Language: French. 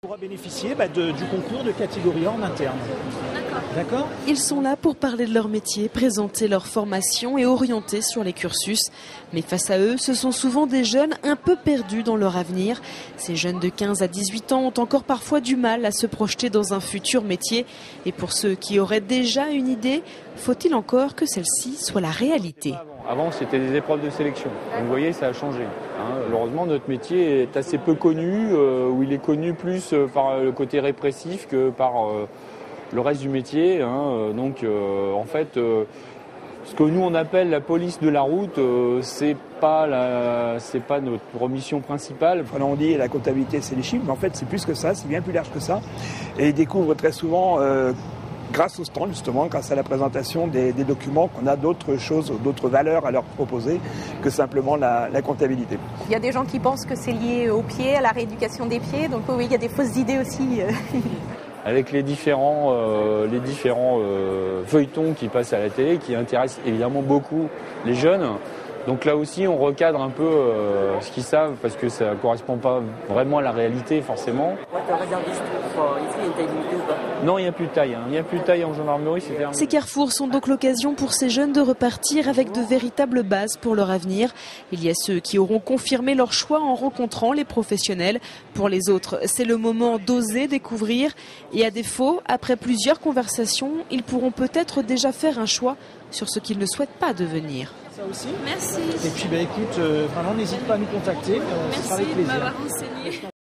Pourra bénéficier du concours de catégorie en interne. D'accord. Ils sont là pour parler de leur métier, présenter leur formation et orienter sur les cursus. Mais face à eux, ce sont souvent des jeunes un peu perdus dans leur avenir. Ces jeunes de 15 à 18 ans ont encore parfois du mal à se projeter dans un futur métier. Et pour ceux qui auraient déjà une idée, faut-il encore que celle-ci soit la réalité? Avant, c'était des épreuves de sélection. Donc, vous voyez, ça a changé. Malheureusement, notre métier est assez peu connu, où il est connu plus par le côté répressif que par le reste du métier. Donc, en fait, ce que nous on appelle la police de la route, c'est pas notre mission principale. On dit la comptabilité, c'est les chiffres, mais en fait, c'est plus que ça, c'est bien plus large que ça. Et ils découvrent très souvent. Grâce au stand, justement, grâce à la présentation des documents, qu'on a d'autres choses, d'autres valeurs à leur proposer que simplement la comptabilité. Il y a des gens qui pensent que c'est lié aux pieds, à la rééducation des pieds, donc oui, il y a des fausses idées aussi. Avec les différents feuilletons qui passent à la télé, qui intéressent évidemment beaucoup les jeunes. Donc là aussi, on recadre un peu ce qu'ils savent, parce que ça ne correspond pas vraiment à la réalité, forcément. Non, il n'y a plus de taille. Il n'y a plus de taille en gendarmerie. Ces carrefours sont donc l'occasion pour ces jeunes de repartir avec de véritables bases pour leur avenir. Il y a ceux qui auront confirmé leur choix en rencontrant les professionnels. Pour les autres, c'est le moment d'oser découvrir. Et à défaut, après plusieurs conversations, ils pourront peut-être déjà faire un choix sur ce qu'ils ne souhaitent pas devenir. Ça aussi. Merci. Et puis écoute, n'hésite pas à nous contacter. Merci de m'avoir renseigné.